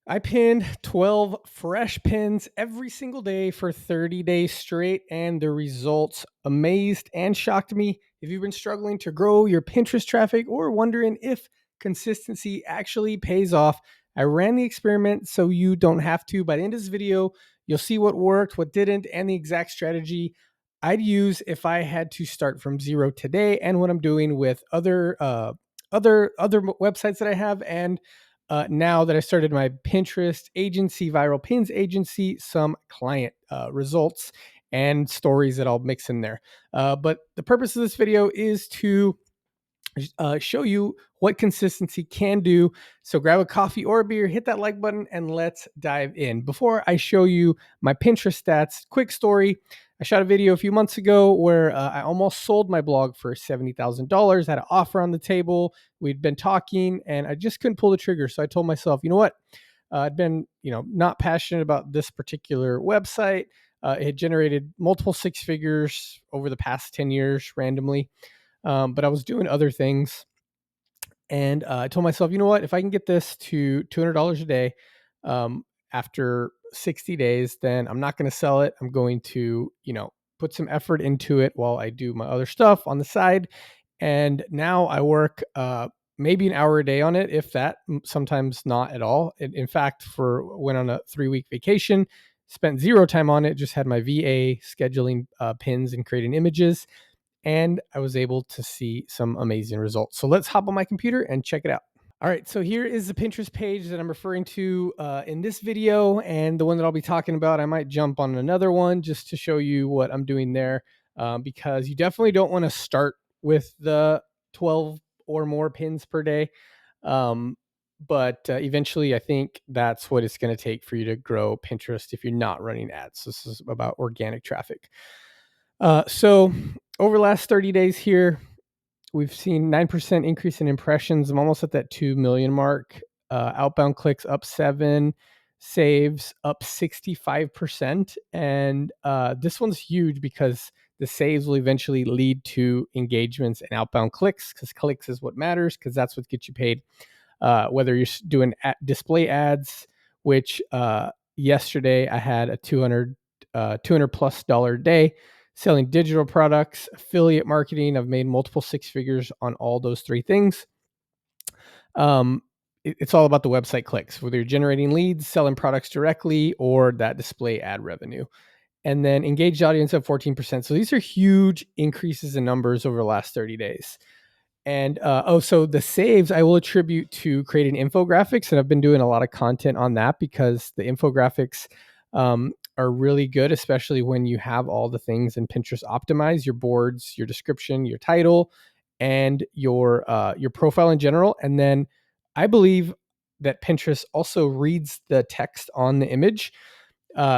I pinned 12 fresh pins every single day for 30 days straight, and the results amazed and shocked me. If you've been struggling to grow your Pinterest traffic or wondering if consistency actually pays off, I ran the experiment so you don't have to. By the end of this video, you'll see what worked, what didn't, and the exact strategy I'd use if I had to start from zero today, and what I'm doing with other websites that I have, and now that I started my Pinterest agency, Viral Pins agency, some client results and stories that I'll mix in there. But the purpose of this video is to show you what consistency can do. So grab a coffee or a beer, hit that like button, and let's dive in. Before I show you my Pinterest stats, quick story. I shot a video a few months ago where I almost sold my blog for $70,000. Had an offer on the table. We'd been talking, and I just couldn't pull the trigger. So I told myself, you know what? I'd been, not passionate about this particular website. It had generated multiple six figures over the past 10 years randomly. But I was doing other things, and I told myself, you know what? If I can get this to $200 a day after 60 days, then I'm not going to sell it. I'm going to, put some effort into it while I do my other stuff on the side. And now I work maybe an hour a day on it, if that. Sometimes not at all. In fact, went on a 3-week vacation, spent zero time on it. Just had my VA scheduling pins and creating images, and I was able to see some amazing results. So let's hop on my computer and check it out. All right, so here is the Pinterest page that I'm referring to in this video, and the one that I'll be talking about. I might jump on another one just to show you what I'm doing there, because you definitely don't want to start with the 12 or more pins per day. But eventually, I think that's what it's going to take for you to grow Pinterest if you're not running ads. This is about organic traffic. So over the last 30 days here, we've seen 9% increase in impressions. I'm almost at that 2 million mark. Outbound clicks up 7, saves up 65%. And this one's huge because the saves will eventually lead to engagements and outbound clicks, because clicks is what matters, because that's what gets you paid. Whether you're doing display ads, which yesterday I had a $200 plus day selling digital products, affiliate marketing. I've made multiple six figures on all those three things. It's all about the website clicks, whether you're generating leads, selling products directly, or that display ad revenue. And then engaged audience of 14%. So these are huge increases in numbers over the last 30 days. And so the saves I will attribute to creating infographics, and I've been doing a lot of content on that because the infographics are really good, especially when you have all the things in Pinterest optimized: your boards, your description, your title, and your profile in general. And then I believe that Pinterest also reads the text on the image.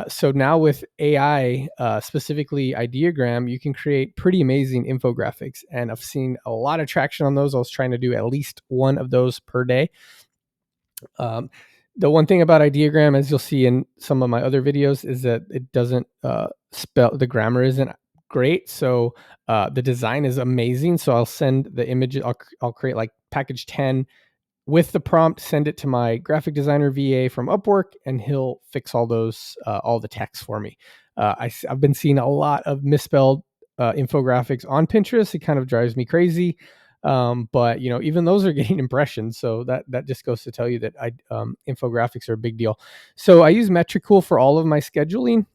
So now with AI, specifically Ideogram, you can create pretty amazing infographics. And I've seen a lot of traction on those. I was trying to do at least one of those per day. The one thing about Ideogram, as you'll see in some of my other videos, is that it doesn't spell, the grammar isn't great. So the design is amazing. So I'll send the image, I'll create like package 10 with the prompt, send it to my graphic designer VA from Upwork, and he'll fix all the text for me. I've been seeing a lot of misspelled infographics on Pinterest. It kind of drives me crazy. But even those are getting impressions. So that just goes to tell you that infographics are a big deal. So I use Metricool for all of my scheduling.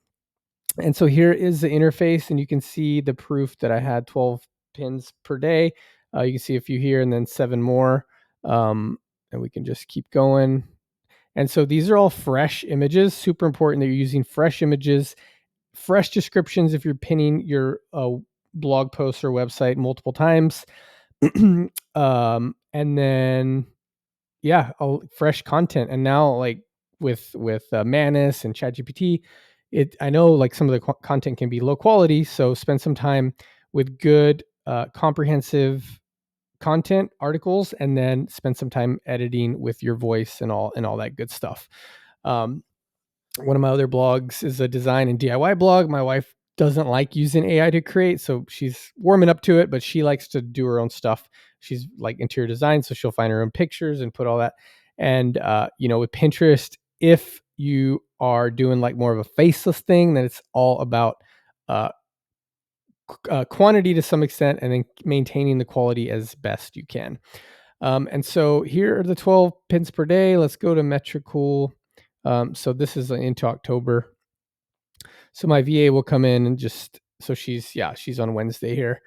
And so here is the interface, and you can see the proof that I had 12 pins per day. You can see a few here and then 7 more. And we can just keep going. And so these are all fresh images. Super important that you're using fresh images, fresh descriptions if you're pinning your blog post or website multiple times. And then, fresh content. And now, like with Manus and ChatGPT, I know like some of the content can be low quality. So spend some time with good, comprehensive content articles, and then spend some time editing with your voice and all that good stuff. One of my other blogs is a design and DIY blog. My wife doesn't like using AI to create, so she's warming up to it, but she likes to do her own stuff. She's like interior design, so she'll find her own pictures and put all that. And with Pinterest, if you are doing like more of a faceless thing, then it's all about quantity to some extent, and then maintaining the quality as best you can. And so here are the 12 pins per day. Let's go to Metricool. So this is into October. So my VA will come in and she's on Wednesday here.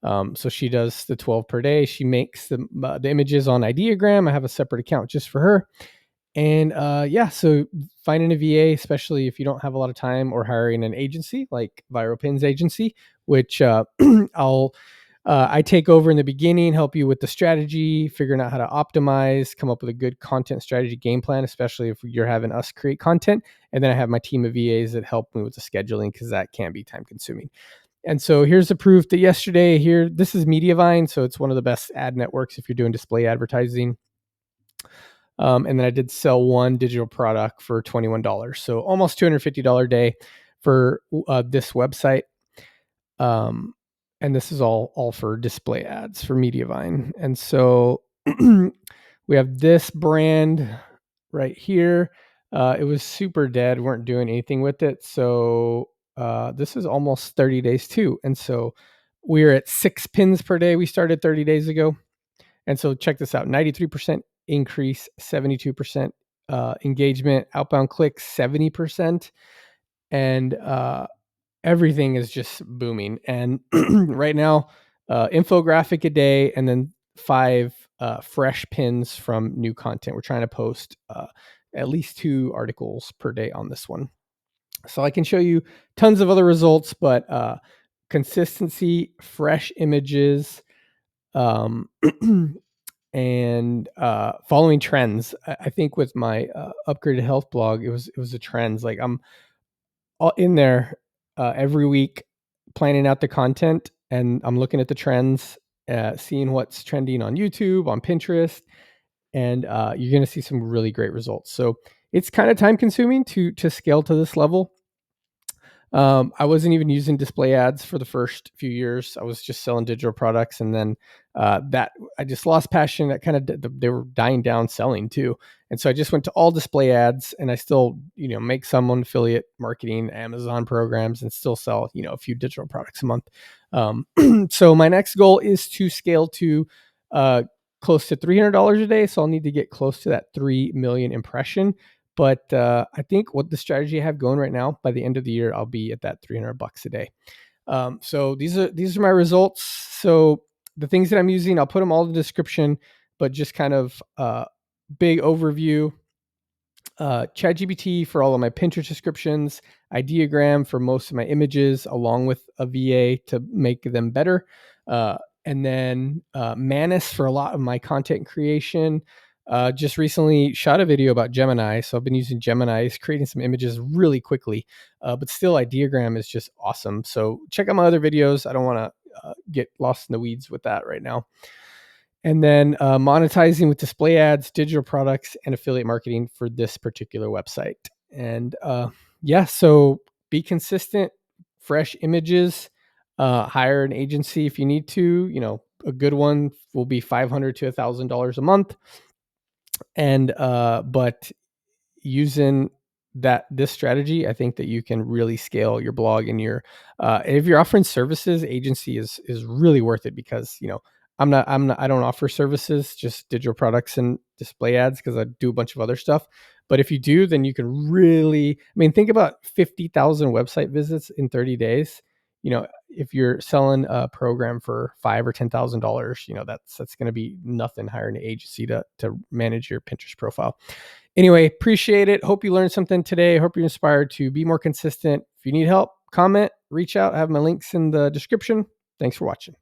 So she does the 12 per day. She makes the images on Ideogram. I have a separate account just for her. And so finding a VA, especially if you don't have a lot of time, or hiring an agency like ViroPins agency, which I take over in the beginning, help you with the strategy, figuring out how to optimize, come up with a good content strategy game plan, especially if you're having us create content. And then I have my team of VAs that help me with the scheduling, because that can be time consuming. And so here's the proof that yesterday here, this is Mediavine. So it's one of the best ad networks if you're doing display advertising. And then I did sell one digital product for $21. So almost $250 a day for this website. And this is all for display ads for Mediavine. And so we have this brand right here. It was super dead, weren't doing anything with it. So this is almost 30 days too. And so we're at 6 pins per day. We started 30 days ago. And so check this out, 93% increase, 72% engagement, outbound clicks, 70%. And everything is just booming. And right now, infographic a day, and then 5 fresh pins from new content. We're trying to post at least 2 articles per day on this one. So I can show you tons of other results, but consistency, fresh images, and following trends. I think with my upgraded health blog, it was the trends. Like I'm all in there every week, planning out the content, and I'm looking at the trends, seeing what's trending on YouTube, on Pinterest, and you're going to see some really great results. So it's kind of time consuming to scale to this level. I wasn't even using display ads for the first few years. I was just selling digital products, and then that I just lost passion. That kind of they were dying down selling too, and so I just went to all display ads. And I still make some on affiliate marketing, Amazon programs, and still sell a few digital products a month. So my next goal is to scale to close to $300 a day. So I'll need to get close to that 3 million impression. But I think what the strategy I have going right now, by the end of the year, I'll be at that $300 a day. So these are my results. So the things that I'm using, I'll put them all in the description, but just kind of big overview. ChatGPT for all of my Pinterest descriptions, Ideogram for most of my images, along with a VA to make them better. And then Manus for a lot of my content creation. Just recently shot a video about Gemini. So I've been using Gemini, creating some images really quickly, but still Ideogram is just awesome. So check out my other videos. I don't want to get lost in the weeds with that right now. And then monetizing with display ads, digital products, and affiliate marketing for this particular website. And so be consistent, fresh images, hire an agency if you need to. A good one will be $500 to $1,000 a month. And but using this strategy, I think that you can really scale your blog. And if you're offering services, agency is really worth it, because I don't offer services, just digital products and display ads, because I do a bunch of other stuff. But if you do, then you can really, think about 50,000 website visits in 30 days. If you're selling a program for $5,000 or $10,000, that's going to be nothing hiring an agency to manage your Pinterest profile. Anyway, appreciate it. Hope you learned something today. Hope you're inspired to be more consistent. If you need help, comment, reach out. I have my links in the description. Thanks for watching.